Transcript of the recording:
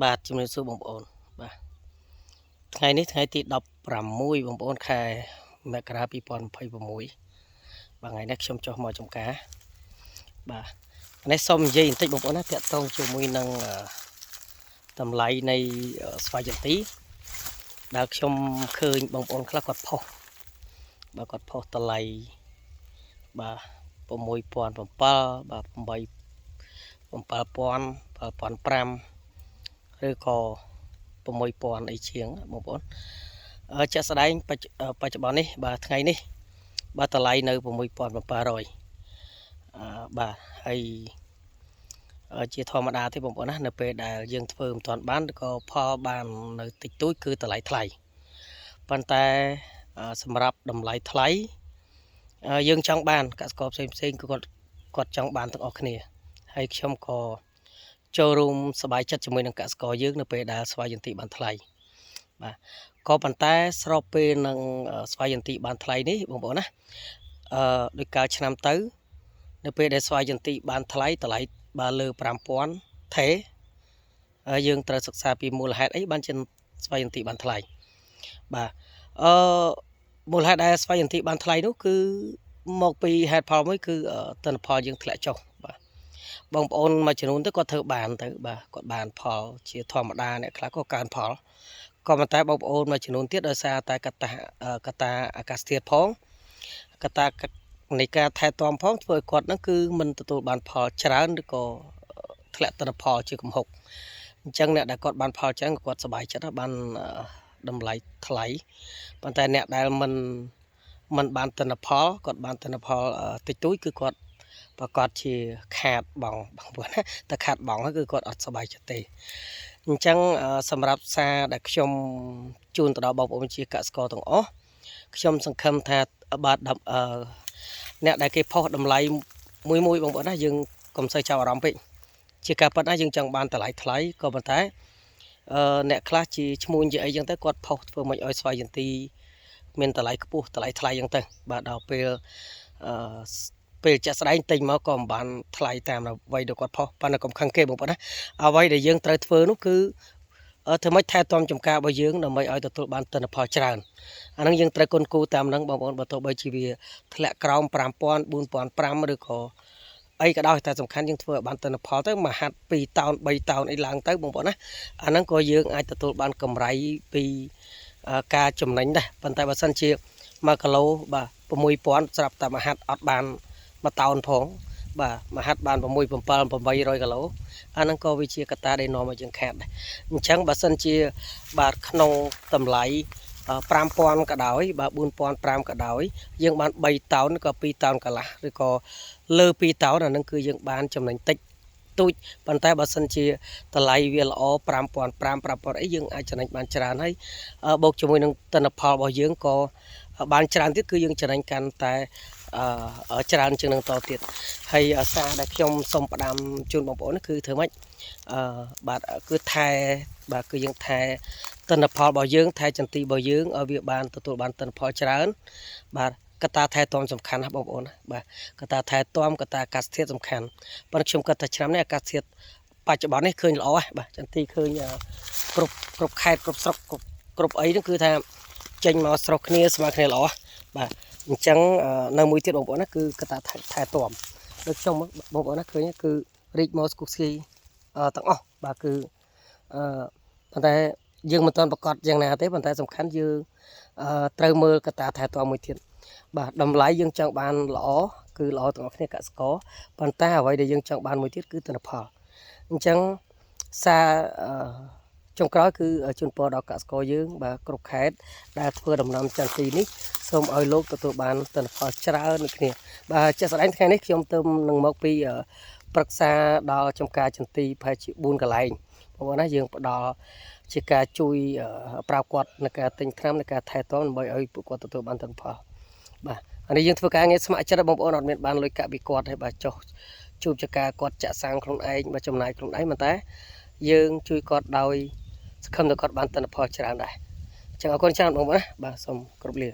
បាទជំរាបសួរបងប្អូនបាទថ្ងៃនេះថ្ងៃទី16បងប្អូនខែមករា2026បាទថ្ងៃនេះខ្ញុំចុះមកចំការបាទនេះសូមនិយាយបន្តិចបងប្អូនណាតាក់ទងជាមួយនឹងតម្លៃនៃស្វាយចន្ទីដែលខ្ញុំឃើញបងប្អូនខ្លះគាត់ផុសបាទគាត់ផុសតម្លៃបាទ6007បាទ7000 ឬក៏6000អីជាងបងប្អូនជាក់ស្ដែងបច្ចុប្បន្ននេះបាទថ្ងៃនេះបាទតម្លៃនៅ6700បាទហើយជាធម្មតាទេបងប្អូនណានៅពេលដែលយើងធ្វើមិនទាន់បានក៏ផលបាននៅតិចតួចគឺតម្លៃថ្លៃប៉ុន្តែសម្រាប់តម្លៃថ្លៃយើងចង់បានកសិករផ្សេងគឺគាត់ចង់បានទាំងអស់គ្នាហើយខ្ញុំក៏ចូលរួមសប្បាយចិត្តជាមួយនឹងកសិករយើងនៅពេលដែលស្វាយចន្ទីបានថ្លៃបាទក៏ប៉ុន្តែស្របពេលនឹងស្វាយចន្ទីបានថ្លៃនេះបងប្អូនណាដោយកាលឆ្នាំទៅនៅពេលដែលស្វាយចន្ទីបានថ្លៃតម្លៃបានលើ5000ថេយើងត្រូវសិក្សាពីមូលហេតុអីបានជាស្វាយចន្ទីបានថ្លៃបាទមូលហេតុដែលស្វាយចន្ទីបានថ្លៃនោះគឺមកពីហេតុផលមួយគឺទិន្នផលយើងធ្លាក់ចុះបាទបងប្អូនមួយចំនួនទៅគាត់ធ្វើបានទៅបាទគាត់បានផលជាធម្មតាអ្នកខ្លះក៏កើនផលក៏ប៉ុន្តែបងប្អូនមួយចំនួនទៀតដោយសារតែកត្តាអាកាសធាតុផងកត្តានៃការថែទាំផងធ្វើឲ្យគាត់ហ្នឹងគឺមិនទទួលបានផលច្រើនឬក៏ធ្លាក់ទិន្នផលជាកំហុកអញ្ចឹងអ្នកដែលគាត់បានផលច្រើនគាត់សប្បាយចិត្តបានតម្លៃថ្លៃប៉ុន្តែអ្នកដែលមិនបានទិន្នផលគាត់បានទិន្នផលតិចតួចគឺគាត់ប្រកាសជាខាតបងប្អូនណាតែខាតបងគឺគាត់អត់សប្បាយចិត្តទេអញ្ចឹងសម្រាប់សារដែលខ្ញុំជូនទៅដល់បងប្អូនជាកសិករទាំងអស់ខ្ញុំសង្ឃឹមថាបាទអ្នកដែលគេផុសតម្លៃមួយបងប្អូនណាយើងកុំសូវចាប់អារម្មណ៍ពេកជាការពិតណាយើងចង់បានតម្លៃថ្លៃក៏ប៉ុន្តែអ្នកខ្លះជាឈ្មោះជាអីចឹងទៅគាត់ផុសធ្វើមិនឲ្យស្វ័យយន្ទីមានតម្លៃខ្ពស់តម្លៃថ្លៃចឹងទៅបាទដល់ពេលចាក់ស្ដែងទិញមកក៏មិនបានថ្លៃតាមអ្វីដែលគាត់ផុសប៉ុន្តែកុំខឹងគេបងប្អូនណាអ្វីដែលយើងត្រូវធ្វើនោះគឺធ្វើម៉េចថែទាំចំការរបស់យើងដើម្បីឲ្យទទួលបានទិន្នផលច្រើនអាហ្នឹងយើងត្រូវគុនគូតាមហ្នឹងបងប្អូនបើទោះបីជាវាធ្លាក់ក្រោម5000 4500ឬក៏អីក៏ដោយតែសំខាន់យើងធ្វើឲ្យបានទិន្នផលទៅមួយហាត់2តោន3តោនអីឡើងទៅបងប្អូនណាអាហ្នឹងក៏យើងអាចទទួលបានកម្រៃពីការចំណេញដែរប៉ុន្តែបើសិនជា1គីឡូបាទ6000ស្រាប់តែមួយហាត់អត់បាន1តោនផងបាទមួយហាត់បាន6 7 800គីឡូអាហ្នឹងក៏វាជាកត្តាដែលនាំឲ្យយើងខាតដែរអញ្ចឹងបើសិនជាបាទក្នុងតម្លៃ5000ក៏ដោយបាទ4500ក៏ដោយយើងបាន3តោនក៏2តោនកន្លះឬក៏លើ2តោនអាហ្នឹងគឺយើងបានចំណេញតិចទូចប៉ុន្តែបើសិនជាតម្លៃវាល្អ5500អីយើងអាចចំណេញបានច្រើនហើយបូកជាមួយនឹងទិន្នផលរបស់យើងក៏បានច្រើនទៀតគឺយើងចំណេញកាន់តែច្រើនជាងនឹងតទៀតហើយសារដែលខ្ញុំសូមផ្ដាំជូនបងប្អូនគឺធ្វើម៉េចបាទគឺថែបាទគឺយើងថែទិន្នផលរបស់យើងថែចន្ទីរបស់យើងឲ្យវាបានទទួលបានទិន្នផលច្រើនបាទកត្តាថែទាំសំខាន់ណាបងប្អូនបាទកត្តាថែទាំកត្តាអាកាសធាតុសំខាន់ប៉ុន្តែខ្ញុំគិតថាឆ្នាំនេះអាកាសធាតុបច្ចុប្បន្ននេះឃើញល្អបាទចន្ទីឃើញគ្រប់ខេត្តគ្រប់ស្រុកគ្រប់អីហ្នឹងគឺថាចេញមកស្រុកគ្នាស្មើគ្នាល្អបាទអញ្ចឹងនៅមួយទៀតបងប្អូនណាគឺកត្តាថែទាំដូចខ្ញុំបងប្អូនណាឃើញគឺរីកមកស្គុះស្គីទាំងអស់បាទគឺប៉ុន្តែយើងមិនទាន់ប្រកាសយ៉ាងណាទេប៉ុន្តែសំខាន់យើងត្រូវមើលកត្តាថែទាំមួយទៀតបាទតម្លៃយើងចង់បានល្អគឺល្អទាំងអស់គ្នាកសិករប៉ុន្តែអ្វីដែលយើងចង់បានមួយទៀតគឺទិន្នផលអញ្ចឹងសារចុងក្រោយគឺជូនពរដល់កសិករយើងបាទគ្រប់ខេត្តដែលធ្វើដំណាំចន្ទីនេះសូមឲ្យលោកទទួលបានទិន្នផលច្រើនដូចគ្នាបាទជាក់ស្ដែងថ្ងៃនេះខ្ញុំទៅនឹងមកពីប្រឹក្សាដល់ចំការចន្ទីប្រហែលជា4កន្លែងបងប្អូនណាយើងផ្ដល់ជាការជួយប្រាប់គាត់ในការទិញថ្នាំในការថែទាំដើម្បីឲ្យពួកគាត់ទទួលបានទិន្នផលបាទអានេះយើងធ្វើការងារស្ម័គ្រចិត្តបងប្អូនអត់មានបានលុយកាក់ពីគាត់ទេបាទចុះជួបចការគាត់ចាក់សាំងខ្លួនឯងបាទចំណាយខ្លួនឯងប៉ុន្តែយើងជួយគាត់ដោយសង្ឃឹមថាគាត់បានទិន្នផលច្រើនដែរអញ្ចឹងអរគុណច្រើនបងប្អូនណាបាទសូមគោរពលា